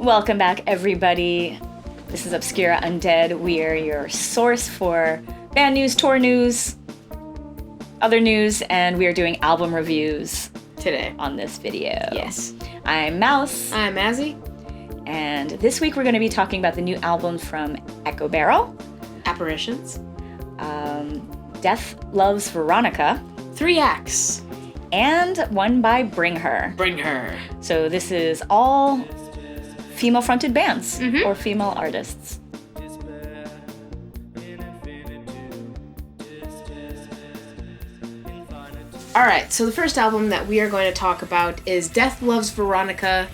Welcome back, everybody. This is Obscura Undead. We are your source for band news, tour news, other news, and we are doing album reviews today on this video. Yes. I'm Mouse. I'm Mazzy. And this week we're going to be talking about the new album from Echoberyl. Apparitions. Death Loves Veronica. 3 acts. And one by Bring Her. Bring Her. So this is all female-fronted bands or female artists. Alright, so the first album that we are going to talk about is Death Loves Veronica,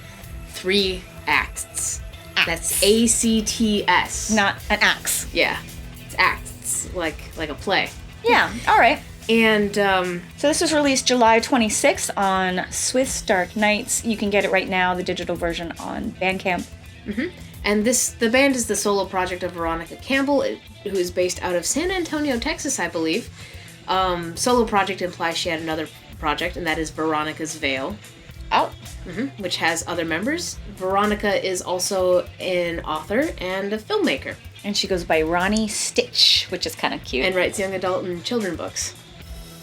3 acts. That's ACTS. Not an axe. Yeah. It's acts, like a play. Yeah, alright. And, So this was released July 26th on Swiss Dark Nights. You can get it right now, the digital version on Bandcamp. And the band is the solo project of Veronica Campbell, who is based out of San Antonio, Texas, I believe. Solo project implies she had another project, and that is Veronica's Veil. Oh. Which has other members. Veronica is also an author and a filmmaker. And she goes by Ronnie Stitch, which is kind of cute. And writes young adult and children books.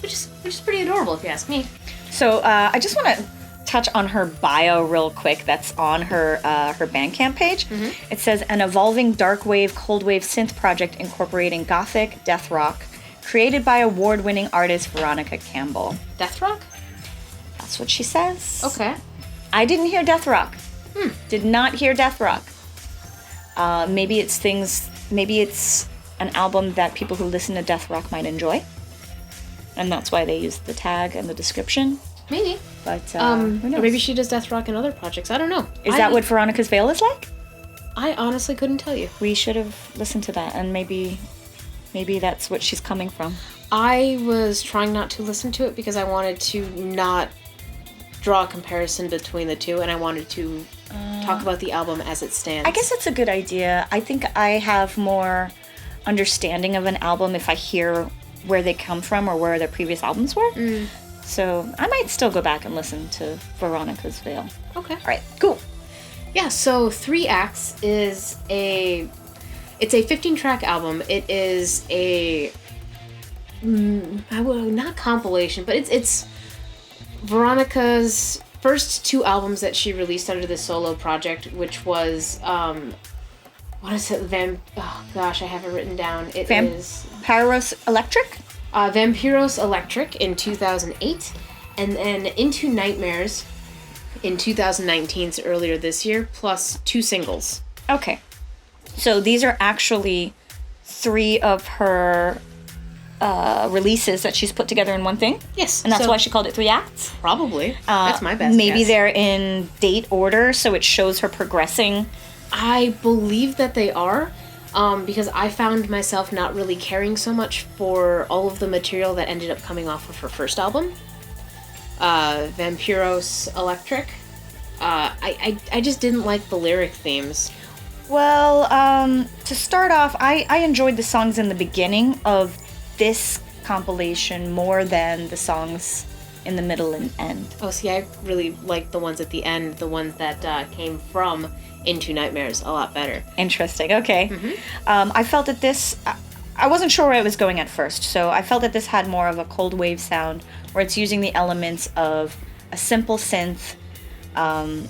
Which is pretty adorable, if you ask me. So I just want to touch on her bio real quick. That's on her Bandcamp page. It says, an evolving dark wave, cold wave synth project incorporating gothic death rock, created by award-winning artist Veronica Campbell. Death rock? That's what she says. Okay. I didn't hear death rock. Did not hear death rock. Maybe it's an album that people who listen to death rock might enjoy. And that's why they use the tag and the description. Maybe. But who knows? Or maybe she does death rock in other projects. I don't know. Is that what Veronica's Veil is like? I honestly couldn't tell you. We should have listened to that, and maybe that's what she's coming from. I was trying not to listen to it because I wanted to not draw a comparison between the two, and I wanted to talk about the album as it stands. I guess it's a good idea. I think I have more understanding of an album if I hear where they come from or where their previous albums were. So I might still go back and listen to Veronica's Veil. Okay. All right, cool. Yeah, so 3 acts is it's a 15-track album. It is not compilation, but it's Veronica's first 2 albums that she released under the solo project, which was what is it? Oh gosh, I have it written down. It is Vampiros Electric? Vampiros Electric in 2008, and then Into Nightmares in 2019, so earlier this year, plus 2 singles. Okay. So these are actually 3 of her releases that she's put together in one thing? Yes. And that's why she called it 3 acts? Probably. That's my best Maybe guess. they're in date order, so it shows her progressing. I believe that they are, because I found myself not really caring so much for all of the material that ended up coming off of her first album, Vampiros Electric. I just didn't like the lyric themes. Well, to start off, I enjoyed the songs in the beginning of this compilation more than the songs in the middle and end. Oh, see, I really liked the ones at the end, the ones that came from Into Nightmares, a lot better. Interesting, okay. I felt that this... I wasn't sure where it was going at first, so I felt that this had more of a cold wave sound, where it's using the elements of a simple synth and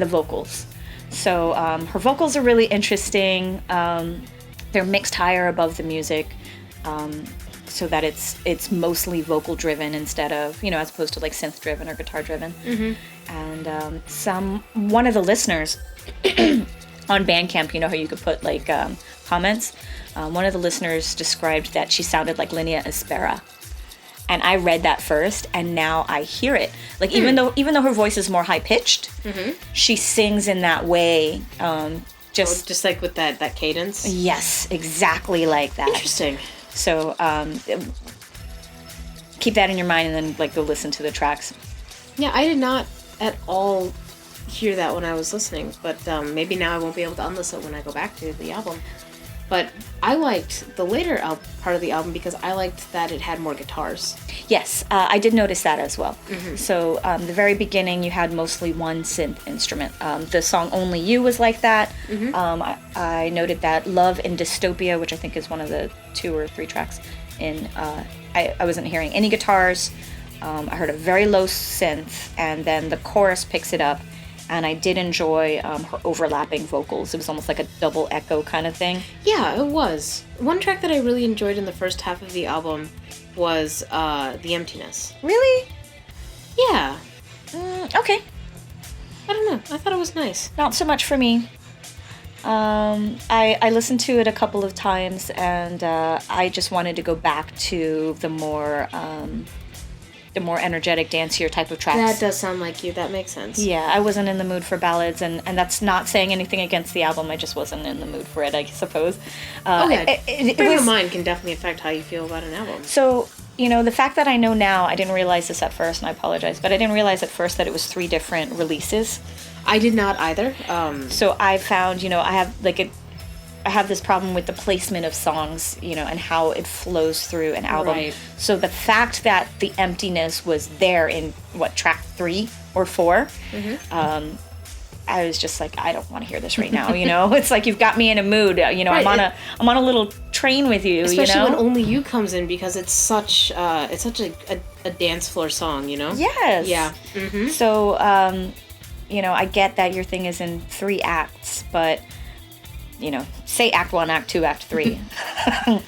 the vocals. So her vocals are really interesting. They're mixed higher above the music, so that it's mostly vocal driven instead of, as opposed to like synth driven or guitar driven. And one of the listeners on Bandcamp, how you could put like comments. One of the listeners described that she sounded like Linnea Aspera. And I read that first, and now I hear it. Like even though her voice is more high pitched, she sings in that way. Just like with that cadence. Yes, exactly like that. Interesting. So keep that in your mind, and then go listen to the tracks. Yeah, I did not at all hear that when I was listening, but maybe now I won't be able to unlisten when I go back to the album. But I liked the later part of the album because I liked that it had more guitars. Yes, I did notice that as well. So the very beginning, you had mostly one synth instrument. The song "Only You" was like that. I noted that "Love in Dystopia," which I think is one of the 2 or 3 tracks in. I wasn't hearing any guitars. I heard a very low synth, and then the chorus picks it up. And I did enjoy her overlapping vocals. It was almost like a double echo kind of thing. Yeah, it was. One track that I really enjoyed in the first half of the album was The Emptiness. Really? Yeah. Okay. I don't know. I thought it was nice. Not so much for me. I listened to it a couple of times, and I just wanted to go back to the more energetic, dancier type of tracks. That does sound like you. That makes sense. Yeah, I wasn't in the mood for ballads, and that's not saying anything against the album. I just wasn't in the mood for it, I suppose. Frame of mind can definitely affect how you feel about an album. So, the fact that I know now, I didn't realize this at first, and I apologize, but I didn't realize at first that it was 3 different releases. I did not either. So I found, I have this problem with the placement of songs, and how it flows through an album. Right. So the fact that The Emptiness was there in, track 3 or 4, I was just like, I don't want to hear this right now, It's like you've got me in a mood, Right. I'm on a little train with you, Especially when Only You comes in, because it's such a dance floor song, Yes. Yeah. So, I get that your thing is in 3 acts, but... say act 1, act 2, act 3.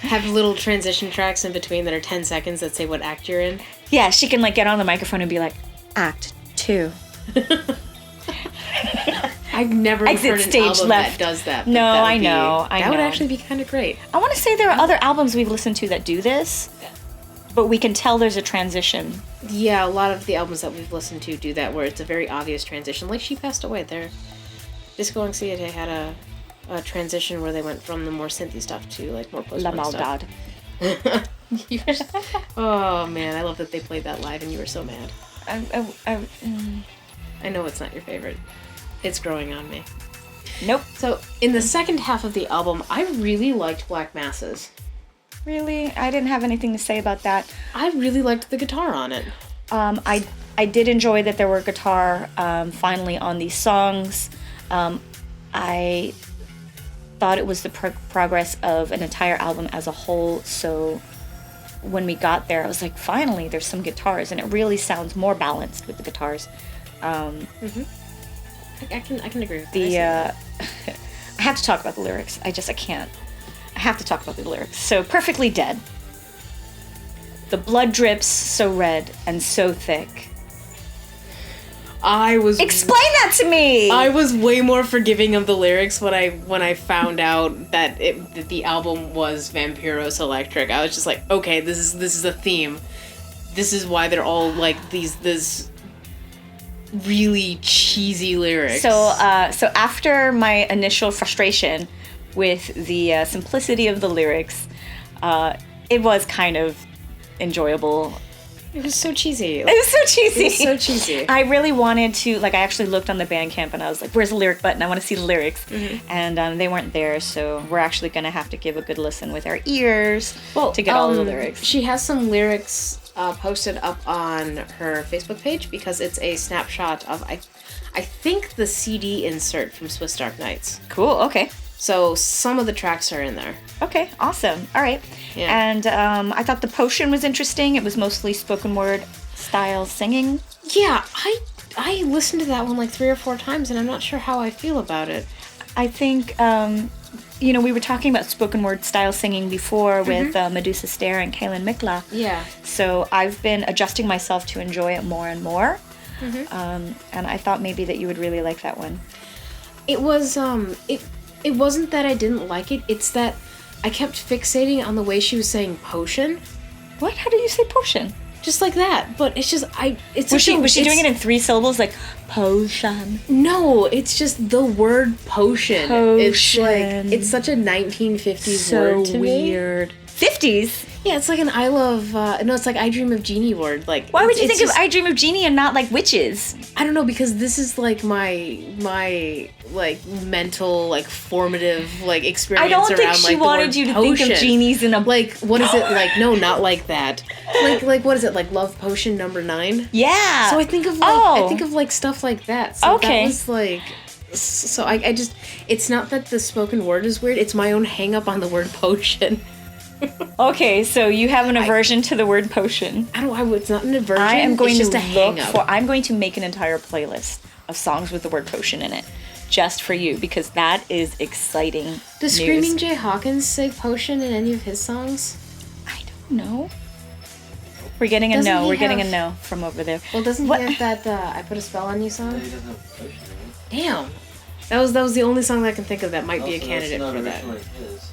Have little transition tracks in between that are 10 seconds that say what act you're in. Yeah, she can get on the microphone and be like, act 2. I've never Exit heard an stage album left. that does that. No, I know. That would actually be kind of great. I want to say there are other albums we've listened to that do this, but we can tell there's a transition. Yeah, a lot of the albums that we've listened to do that, where it's a very obvious transition. Like She Passed Away, Disco Anxiety had a transition where they went from the more synthy stuff to more post-punk stuff. La Maldad. Oh man, I love that they played that live and you were so mad. I know it's not your favorite. It's growing on me. Nope. So in the second half of the album, I really liked Black Masses. Really? I didn't have anything to say about that. I really liked the guitar on it. I did enjoy that there were guitar finally on these songs. I thought it was the progress of an entire album as a whole, so when we got there I was like, finally there's some guitars, and it really sounds more balanced with the guitars. I can agree with that. I have to talk about the lyrics. I can't. I have to talk about the lyrics. So, Perfectly Dead. The blood drips so red and so thick. Explain that to me. I was way more forgiving of the lyrics when I found out that the album was Vampiros Electric. I was just like, okay, this is a theme. This is why they're all like this really cheesy lyrics. So after my initial frustration with the simplicity of the lyrics, it was kind of enjoyable. It was so cheesy. I really wanted to, I actually looked on the Bandcamp and I was like, where's the lyric button? I want to see the lyrics. And they weren't there, so we're actually going to have to give a good listen with our ears to get all of the lyrics. She has some lyrics posted up on her Facebook page because it's a snapshot of, I think, the CD insert from Swiss Dark Nights. Cool, okay. So some of the tracks are in there. Okay, awesome. All right. Yeah. And I thought The Potion was interesting. It was mostly spoken word style singing. Yeah, I listened to that one 3 or 4 times, and I'm not sure how I feel about it. I think, we were talking about spoken word style singing before with Medusa Stare and Kaylin Mikla. Yeah. So I've been adjusting myself to enjoy it more and more. And I thought maybe that you would really like that one. It was, it wasn't that I didn't like it, it's that I kept fixating on the way she was saying potion. What? How do you say potion? Just like that, but it's just, Was she doing it in 3 syllables, like, potion? No, it's just the word potion. Potion. It's such a 1950s so word to me. weird. 50s? Yeah, it's like an I love, no, it's like I Dream of Jeannie word. Like, Why would you think just, of I Dream of Jeannie and not like witches? I don't know, because this is like my like mental, like formative, like experience I don't think around, she like, wanted the you word to think of potion. genies in a... Like, what is it? Like, no, not like that. Like what is it? Like Love Potion number 9? Yeah. So I think of like, stuff like that. So Okay. that was like, so I just, it's not that the spoken word is weird, it's my own hang up on the word potion. Okay, so you have an aversion to the word potion. It's not an aversion. I am going it's just to a hang up. I'm going to make an entire playlist of songs with the word potion in it, just for you, because that is exciting. Does news. Screaming Jay Hawkins say potion in any of his songs? I don't know. We're getting a Doesn't no. he We're getting a have- no from over there. Well, doesn't What? he have that I Put a Spell on You song? He doesn't have a potion, right? Damn. That was the only song that I can think of that might be a Also, candidate that's not for that. originally his.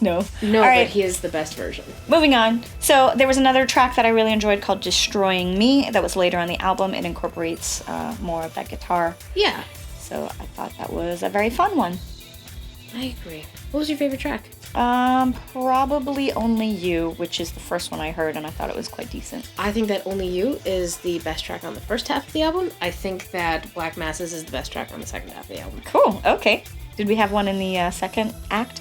No. No, All right. but he is the best version. Moving on. So there was another track that I really enjoyed called "Destroying Me" that was later on the album. It incorporates more of that guitar. Yeah, So I thought that was a very fun one. I agree. What was your favorite track? Probably Only You, which is the first one I heard, and I thought it was quite decent. I think that Only You is the best track on the first half of the album. I think that Black Masses is the best track on the second half of the album. Cool. Okay. Did we have one in the second act?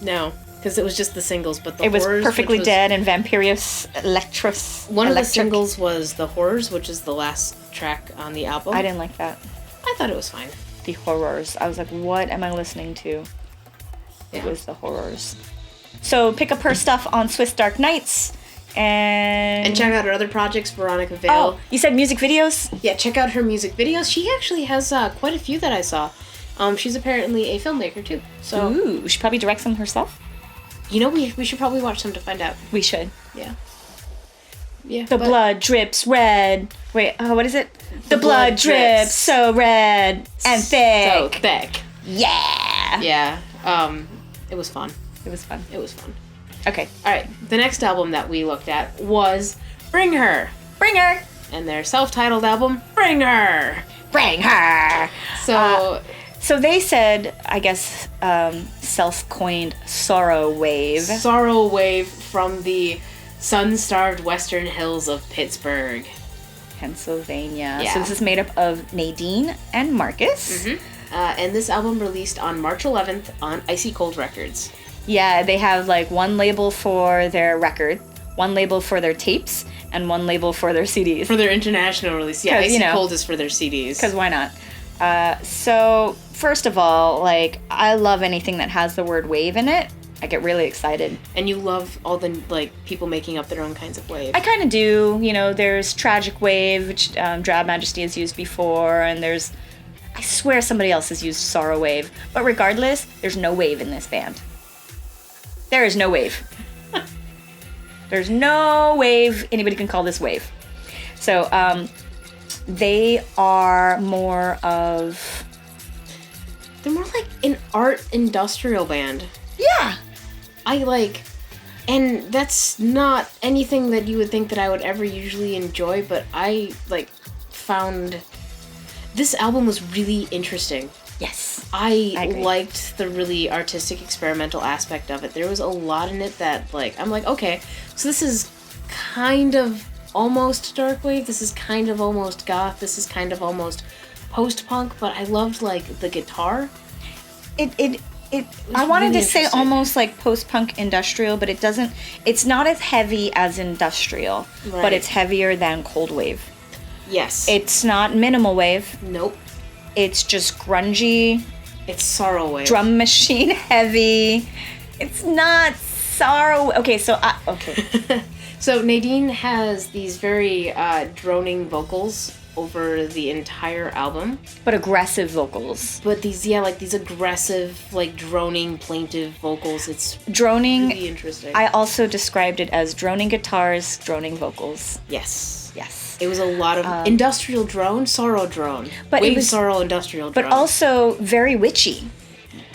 No, because it was just the singles, but the It was Horrors, Perfectly which was- Dead and Vampirius Electrus. One of the Electric. singles was The Horrors, which is the last track on the album. I didn't like that. I thought it was fine. The Horrors. I was like, what am I listening to? It Yeah. was The Horrors. So pick up her stuff on Swiss Dark Nights. And check out her other projects, Veronica Vale. Oh, you said music videos? Yeah, check out her music videos. She actually has quite a few that I saw. She's apparently a filmmaker too. So, Ooh, she probably directs them herself? you know, we should probably watch them to find out. We should. Yeah. Yeah. The blood drips red. Wait, what is it? The blood drips so red and thick. So thick. Yeah. Yeah. It was fun. It was fun. It was fun. Okay. All right. The next album that we looked at was Bring Her, Bring her. and their self-titled album Bring Her. Bring her. So. So they said, I guess, self-coined sorrow wave. Sorrow Wave from the sun-starved western hills of Pittsburgh. Pennsylvania. Yeah. So this is made up of Nadine and Marcus. And this album released on March 11th on Icy Cold Records. Yeah, they have like one label for their record, one label for their tapes, and one label for their CDs. For their international release. Yeah, 'Cause, Icy you know, Cold is for their CDs. Because why not? So, first of all, like, I love anything that has the word wave in it. I get really excited. And you love all the, like, people making up their own kinds of wave. I kind of do. You know, there's Tragic Wave, which Drab Majesty has used before, and there's... I swear somebody else has used Sorrow Wave. But regardless, there's no wave in this band. There is no wave. There's no wave anybody can call this wave. So, they are more of... They're more like an art industrial band. Yeah! I like... And that's not anything that you would think that I would ever usually enjoy, but I, like, found... This album was really interesting. Yes. I agree. liked the really artistic experimental aspect of it. There was a lot in it that, like, I'm like, okay, so this is kind of almost dark wave, this is kind of almost goth, this is kind of almost post-punk, but I loved, like, the guitar. I wanted really to say interesting. almost like post-punk industrial, but it's not as heavy as industrial, but Right. it's heavier than cold wave. Yes. It's not minimal wave. Nope. It's just grungy, It's sorrow wave. drum machine heavy. It's not sorrow. Okay, okay. So Nadine has these very droning vocals over the entire album. But aggressive vocals. But these aggressive, like, droning, plaintive vocals. It's Droning. really interesting. I also described it as droning guitars, droning vocals. Yes. Yes. It was a lot of industrial drone, sorrow drone. But it Wave was- sorrow industrial drone. But also very witchy.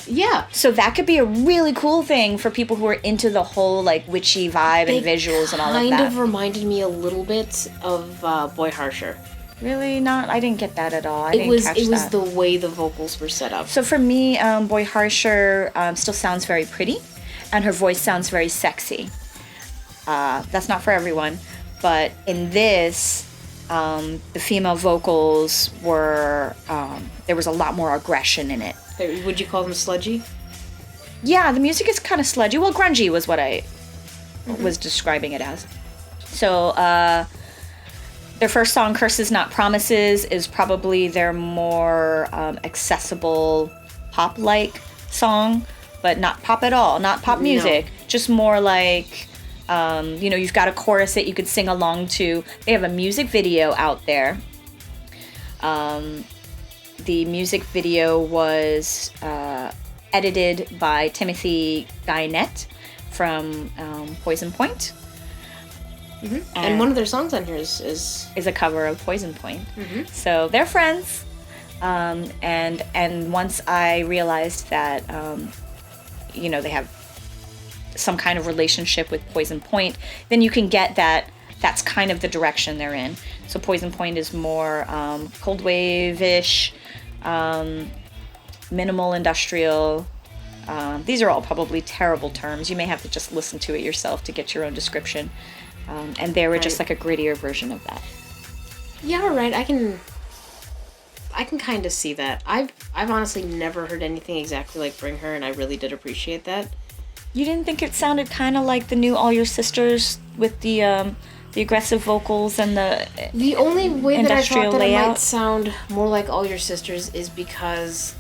yeah. So that could be a really cool thing for people who are into the whole like witchy vibe and visuals and all of that. Kind of reminded me a little bit of Boy Harsher. Really not? I didn't get that at all. I It didn't was catch it was that. the way the vocals were set up. So for me, Boy Harsher still sounds very pretty, and her voice sounds very sexy. That's not for everyone. But in this, the female vocals were, there was a lot more aggression in it. Would you call them sludgy? Yeah, the music is kind of sludgy. Well, grungy was what I was describing it as. So, their first song, Curses Not Promises, is probably their more accessible pop-like song, but not pop at all, not pop music. No. Just more like, you've got a chorus that you could sing along to. They have a music video out there. The music video was edited by Timothy Guynette from Poison Point. Mm-hmm. And one of their songs on here is a cover of Poison Point. Mm-hmm. So they're friends. And once I realized that, they have some kind of relationship with Poison Point, then you can get that that's kind of the direction they're in. So Poison Point is more cold wave-ish, minimal industrial. These are all probably terrible terms. You may have to just listen to it yourself to get your own description. And they were just like a grittier version of that. Yeah, right. I can kind of see that. I've honestly never heard anything exactly like Bring Her, and I really did appreciate that. You didn't think it sounded kind of like the new All Your Sisters with the aggressive vocals and the only way that I thought that layout? It might sound more like All Your Sisters is because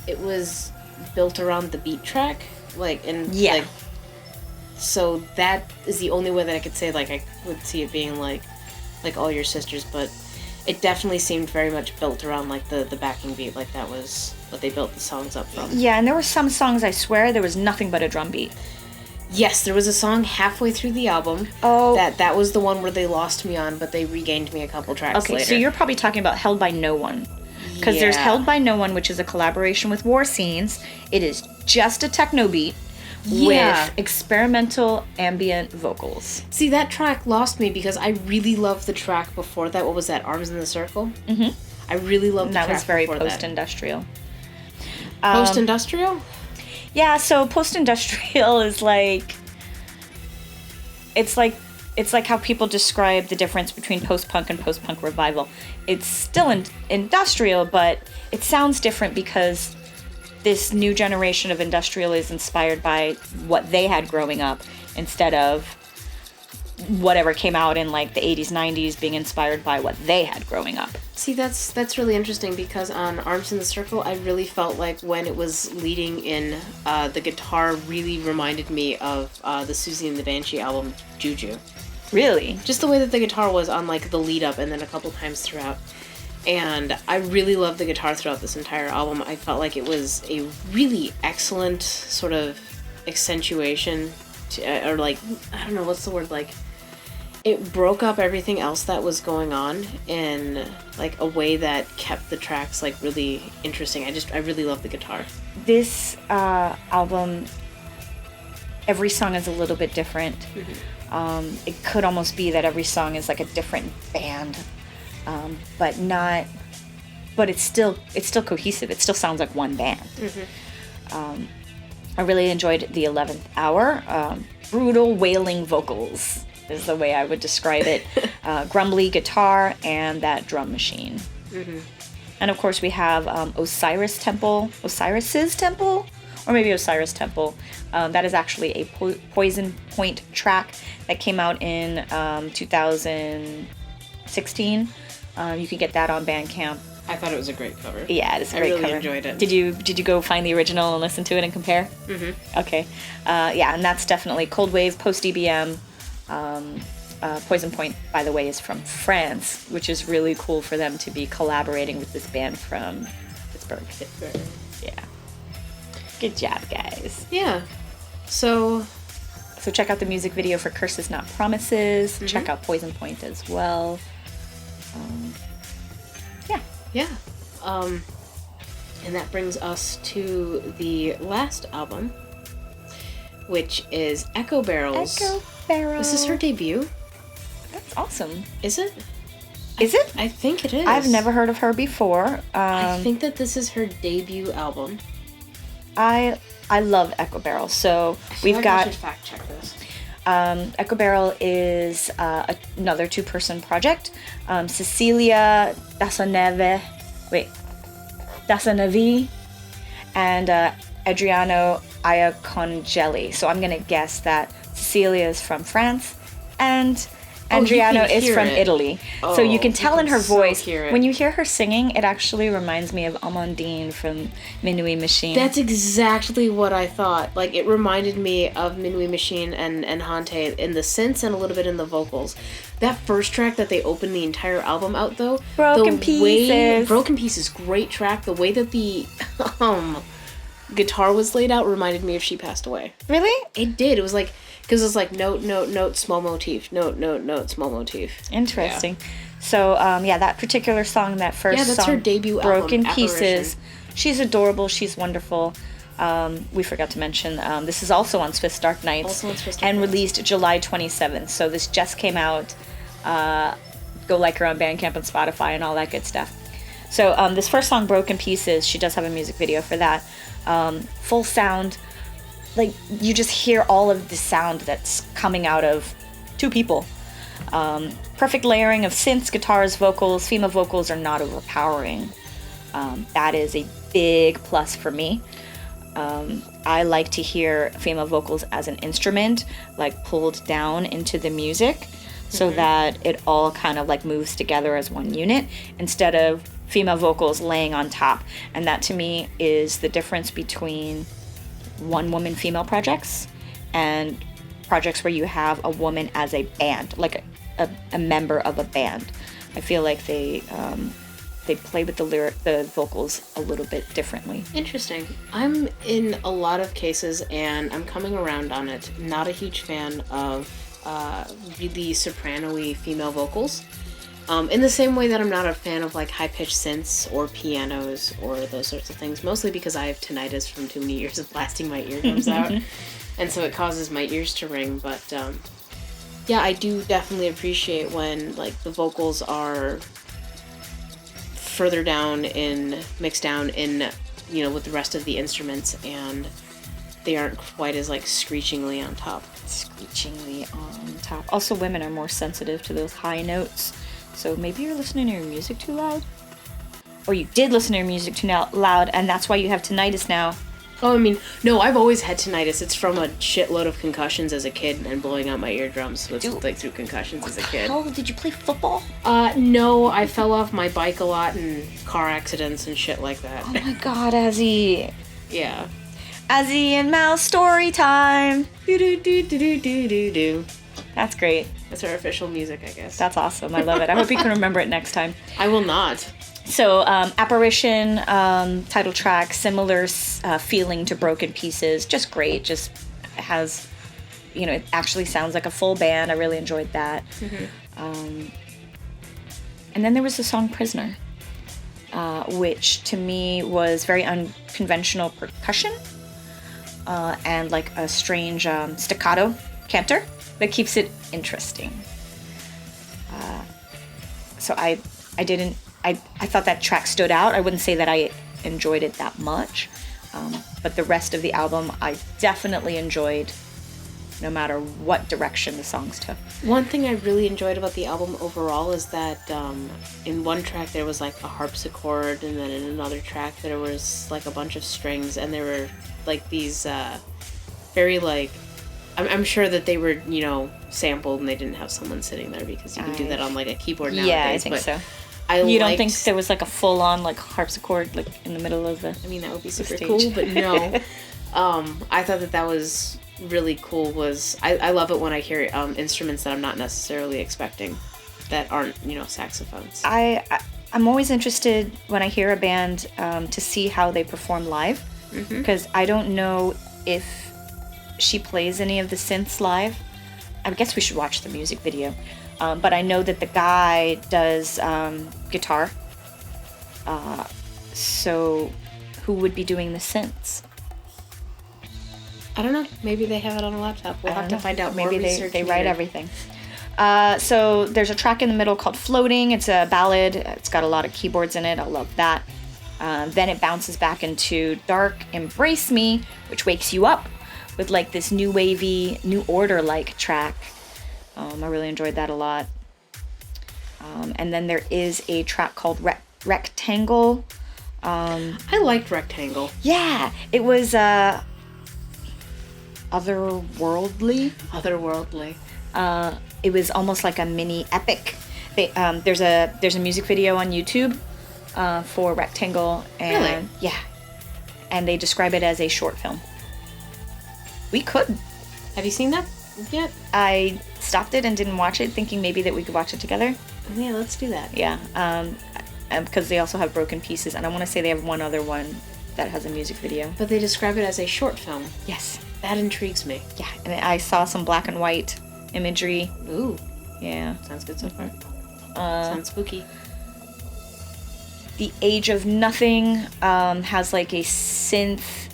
it was built around the beat track, so that is the only way that I could say I would see it being like All Your Sisters, but it definitely seemed very much built around the backing beat, that was what they built the songs up from. Yeah, and there were some songs, I swear, there was nothing but a drum beat. Yes, there was a song halfway through the album. Oh. That was the one where they lost me on, but they regained me a couple tracks later. Okay, so you're probably talking about Held by No One. Because there's Held by No One, which is a collaboration with War Scenes. It is just a techno beat with experimental ambient vocals. See, that track lost me because I really loved the track before that. What was that? Arms in the Circle? Mm-hmm. I really loved the track. That was very post-industrial. Post-industrial? Yeah, so post-industrial is it's like how people describe the difference between post-punk and post-punk revival. It's still industrial, but it sounds different because this new generation of industrial is inspired by what they had growing up instead of whatever came out in the 80s, 90s being inspired by what they had growing up. See, that's really interesting because on Arms in the Circle, I really felt like when it was leading in, the guitar really reminded me of the Susie and the Banshee album, Juju. Really? Just the way that the guitar was on the lead up and then a couple times throughout. And I really loved the guitar throughout this entire album. I felt like it was a really excellent sort of accentuation or I don't know, what's the word, it broke up everything else that was going on in a way that kept the tracks really interesting. I really love the guitar. This album, every song is a little bit different. Mm-hmm. It could almost be that every song is a different band, but it's still cohesive. It still sounds like one band. Mm-hmm. I really enjoyed the 11th Hour. Brutal wailing vocals is the way I would describe it. Grumbly guitar and that drum machine. Mm-hmm. And of course we have Osiris's Temple, or maybe Osiris Temple. That is actually a Poison Point track that came out in 2016. You can get that on Bandcamp. I thought it was a great cover. Yeah, it is a great cover. I really enjoyed it. Did you go find the original and listen to it and compare? Mm-hmm. Okay. And that's definitely cold wave, post EBM. Poison Point, by the way, is from France, which is really cool for them to be collaborating with this band from Pittsburgh. Yeah. Good job, guys. Yeah. So check out the music video for Curses Not Promises. Mm-hmm. Check out Poison Point as well. Yeah. And that brings us to the last album, which is Echoberyl's. Echoberyl. This is her debut. That's awesome. Is it? Is it? I think it is. I've never heard of her before. I think that this is her debut album. I love Echoberyl. So we've got. I should fact check this. Echoberyl is another two-person project. Cecilia Dasanevi and Adriano Iacongeli. So I'm going to guess that Cecilia is from France and Adriano is from Italy. So you can tell in her voice, when you hear her singing, it actually reminds me of Amandine from Minuit Machine. That's exactly what I thought. Like, it reminded me of Minuit Machine and Hante in the synths and a little bit in the vocals. That first track that they opened the entire album out, though, Broken Pieces, great track. The way that the guitar was laid out reminded me of She Passed Away. Really? It did. It was like, because it's like note, note, note, small motif, note, note, note, small motif. Interesting. Yeah. So, that particular song, that first that's song, her debut Broken album, Pieces. She's adorable. She's wonderful. We forgot to mention, this is also on Swiss Dark Nights. Released July 27th. So this just came out. Go like her on Bandcamp and Spotify and all that good stuff. So this first song, Broken Pieces, she does have a music video for that. Full sound. Like, you just hear all of the sound that's coming out of two people. Perfect layering of synths, guitars, vocals. Female vocals are not overpowering. That is a big plus for me. I like to hear female vocals as an instrument, like pulled down into the music, so that it all kind of like moves together as one unit, instead of female vocals laying on top. And that to me is the difference between one-woman female projects and projects where you have a woman as a band, like a member of a band. I feel like they play with the vocals a little bit differently. Interesting. I'm in a lot of cases, and I'm coming around on it, not a huge fan of really soprano-y female vocals. In the same way that I'm not a fan of like high-pitched synths or pianos or those sorts of things, mostly because I have tinnitus from too many years of blasting my eardrums out, and so it causes my ears to ring. But yeah, I do definitely appreciate when like the vocals are further down mixed down in, with the rest of the instruments, and they aren't quite as like screechingly on top. Also, women are more sensitive to those high notes. So maybe you're listening to your music too loud? Or you did listen to your music too loud, and that's why you have tinnitus now. Oh, I mean, no, I've always had tinnitus. It's from a shitload of concussions as a kid and blowing out my eardrums through concussions as a kid. Oh, did you play football? No, I fell off my bike a lot in car accidents and shit like that. Oh my god, Azzy. Yeah. Azzy and Mouse story time. Do-do-do-do-do-do-do. That's great. That's our official music, I guess. That's awesome. I love it. I hope you can remember it next time. I will not. So, Apparition, title track, similar feeling to Broken Pieces. Just great. Just has, it actually sounds like a full band. I really enjoyed that. And then there was the song Prisoner, which to me was very unconventional percussion and like a strange staccato canter that keeps it interesting. So I thought that track stood out. I wouldn't say that I enjoyed it that much, but the rest of the album I definitely enjoyed, no matter what direction the songs took. One thing I really enjoyed about the album overall is that in one track there was like a harpsichord, and then in another track there was like a bunch of strings, and there were like these very like, I'm sure that they were, sampled, and they didn't have someone sitting there, because you can do that on like a keyboard nowadays. Yeah, I think so. Don't think there was like a full-on like harpsichord like in the middle of the I mean, that would be super cool, but no. I thought that was really cool. I love it when I hear instruments that I'm not necessarily expecting, that aren't, saxophones. I'm always interested when I hear a band to see how they perform live, because I don't know if she plays any of the synths live. I guess we should watch the music video. But I know that the guy does guitar. So who would be doing the synths? I don't know. Maybe they have it on a laptop. We'll have to find out. Maybe they write everything. So there's a track in the middle called Floating. It's a ballad. It's got a lot of keyboards in it. I love that. Then it bounces back into Dark Embrace Me, which wakes you up, with like this new wavy, New Order like track. I really enjoyed that a lot. And then there is a track called Rectangle. I liked Rectangle. Yeah, it was otherworldly. It was almost like a mini epic. There's a music video on YouTube for Rectangle, and Really? yeah, and they describe it as a short film. We could. Have you seen that yet? I stopped it and didn't watch it, thinking maybe that we could watch it together. Yeah, let's do that. Yeah, because they also have Broken Pieces, and I want to say they have one other one that has a music video. But they describe it as a short film. Yes. That intrigues me. Yeah, and I saw some black and white imagery. Ooh, Yeah. sounds good so far. Sounds spooky. The Age of Nothing has like a synth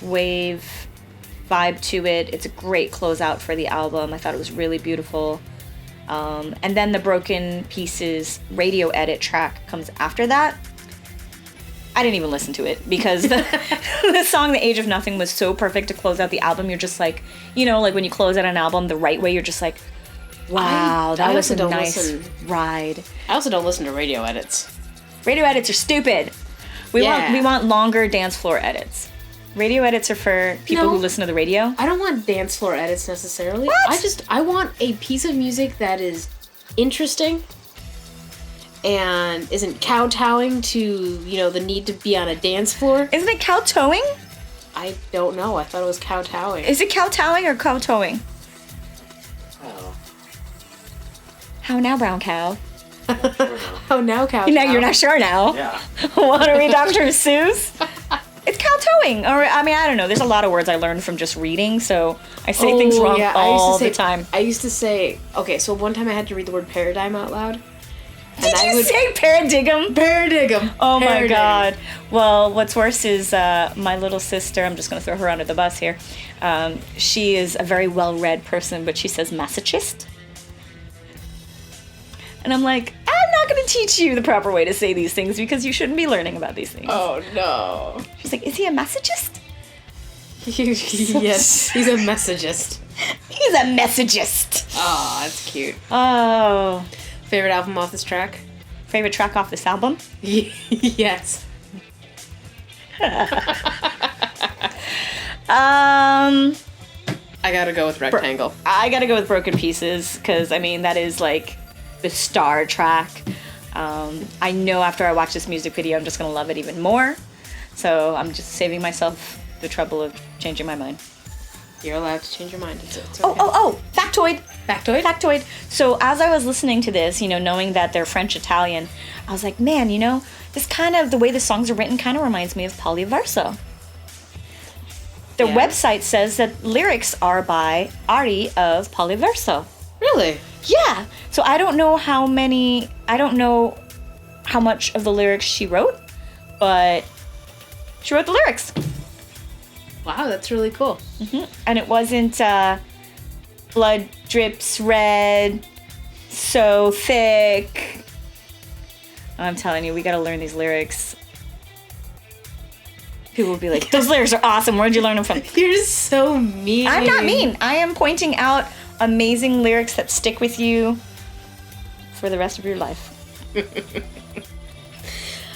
/ wave vibe to it. It's a great closeout for the album. I thought it was really beautiful. And then the Broken Pieces radio edit track comes after that. I didn't even listen to it because the song The Age of Nothing was so perfect to close out the album. You're just like, like when you close out an album the right way, you're just like, wow, that was a nice ride. I also don't listen to radio edits. Radio edits are stupid. We Yeah. want longer dance floor edits. Radio edits are for people No. who listen to the radio. I don't want dance floor edits necessarily. What? I want a piece of music that is interesting and isn't kowtowing to, the need to be on a dance floor. Isn't it kowtowing? I don't know. I thought it was kowtowing. Is it kowtowing or kowtowing? Oh, How now, brown cow? Oh, now kowtow. Now you're not sure now. yeah. What are we, Dr. Seuss? It's kowtowing. Or, I mean, I don't know. There's a lot of words I learned from just reading, so I say things wrong all the time. I used to say, okay, so one time I had to read the word paradigm out loud. Did you say paradigm? Paradigm. Oh my Paradigm. god. Well, what's worse is my little sister, I'm just going to throw her under the bus here. She is a very well-read person, but she says masochist. And I'm like, I'm not going to teach you the proper way to say these things because you shouldn't be learning about these things. Oh, no. She's like, is he a masochist? Yes, he's a messagist. He's a messagist. Oh, that's cute. Oh. Favorite album off this track? Favorite track off this album? Yes. I gotta go with Rectangle. gotta go with Broken Pieces because, I mean, that is like the star track. I know after I watch this music video, I'm just gonna love it even more. So I'm just saving myself the trouble of changing my mind. You're allowed to change your mind. It's okay. Oh, factoid. Factoid? Factoid. So as I was listening to this, knowing that they're French-Italian, I was like, man, this kind of, the way the songs are written kind of reminds me of Polyverso. Their Yeah. website says that lyrics are by Ari of Polyverso. Really? Yeah. So I don't know how much of the lyrics she wrote, but she wrote the lyrics. Wow, that's really cool. And it wasn't blood drips red, so thick. I'm telling you, we gotta learn these lyrics. People will be like, those lyrics are awesome. Where'd you learn them from? You're so mean. I'm not mean. I am pointing out amazing lyrics that stick with you for the rest of your life.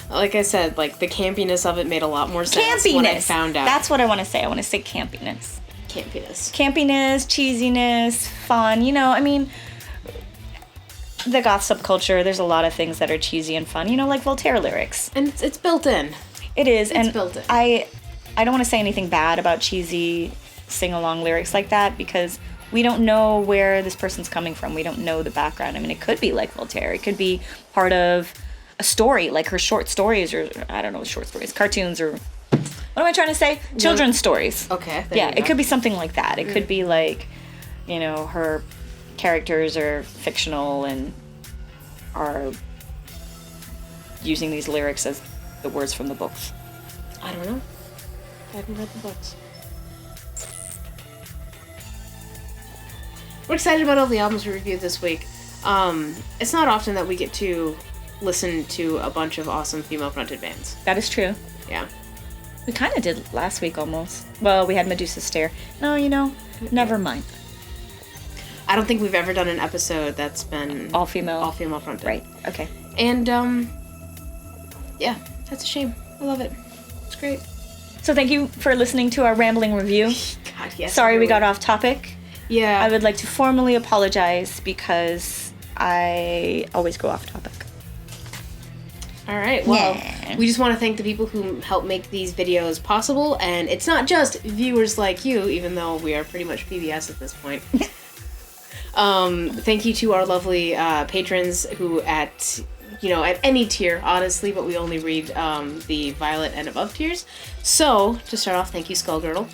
Like I said, the campiness of it made a lot more sense when I found out. That's what I want to say. I want to say campiness. Campiness. Campiness, cheesiness, fun. I mean, the goth subculture, there's a lot of things that are cheesy and fun, like Voltaire lyrics. And it's built in. It is. It's and built in. I don't want to say anything bad about cheesy sing-along lyrics like that because we don't know where this person's coming from. We don't know the background. I mean, it could be like Voltaire. It could be part of a story, like her short stories, or I don't know, short stories, cartoons, or what am I trying to say? Children's stories. Okay. Yeah, it could be something like that. It could be like, her characters are fictional and are using these lyrics as the words from the books. I don't know. I haven't read the books. We're excited about all the albums we reviewed this week. It's not often that we get to listen to a bunch of awesome female-fronted bands. That is true. Yeah. We kind of did last week almost. Well, we had Medusa's Stare. No, never mind. I don't think we've ever done an episode that's been All female fronted. Right. Okay. And yeah, that's a shame. I love it. It's great. So thank you for listening to our rambling review. God, yes. Sorry we really. got off topic. Yeah. I would like to formally apologize because I always go off topic. All right. Well, Yeah. we just want to thank the people who help make these videos possible, and it's not just viewers like you, even though we are pretty much PBS at this point. Thank you to our lovely patrons who at any tier, honestly, but we only read the violet and above tiers. So, to start off, thank you, Skullgirdle.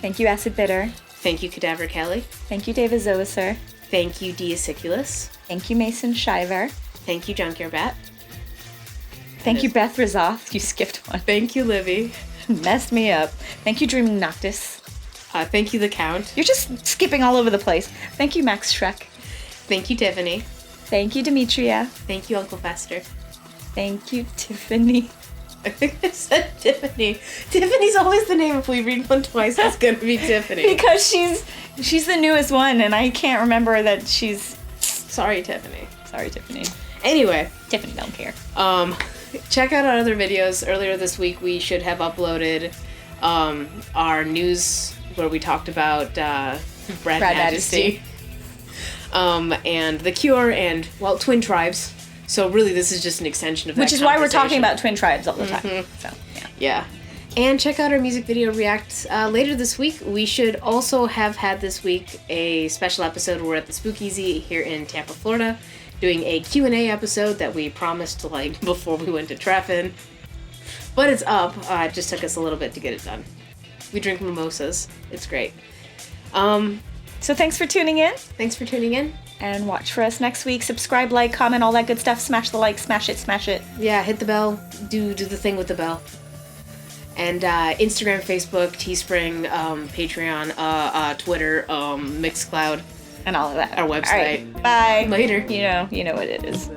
Thank you, Acid Bitter. Thank you, Cadaver Kelly. Thank you, David Zoiser. Thank you, Diaciculus. Thank you, Mason Shiver. Thank you, Junkyard Bat. Thank you, Beth Razoth. You skipped one. Thank you, Livy. Messed me up. Thank you, Dreaming Noctis. Thank you, The Count. You're just skipping all over the place. Thank you, Max Shrek. Thank you, Tiffany. Thank you, Demetria. Thank you, Uncle Fester. Thank you, Tiffany. I think I said Tiffany. Tiffany's always the name. If we read one twice, it's gonna be Tiffany. Because she's the newest one, and I can't remember that she's... Sorry, Tiffany. Sorry, Tiffany. Anyway. Tiffany don't care. Check out our other videos. Earlier this week, we should have uploaded our news where we talked about Brad Majesty. And The Cure and, well, Twin Tribes. So really, this is just an extension of that. Which is why we're talking conversation. about Twin Tribes all the time. So, yeah. Yeah. And check out our music video react later this week. We should also have had this week a special episode. We're at the Spookeasy here in Tampa, Florida, doing a Q&A episode that we promised before we went to Treffin. But it's up. It just took us a little bit to get it done. We drink mimosas. It's great. So thanks for tuning in. Thanks for tuning in. And watch for us next week. Subscribe, like, comment, all that good stuff. Smash the like, smash it. Yeah, hit the bell. Do the thing with the bell. And Instagram, Facebook, Teespring, Patreon, Twitter, Mixcloud. And all of that. Our website. All right, bye. Later. You know what it is.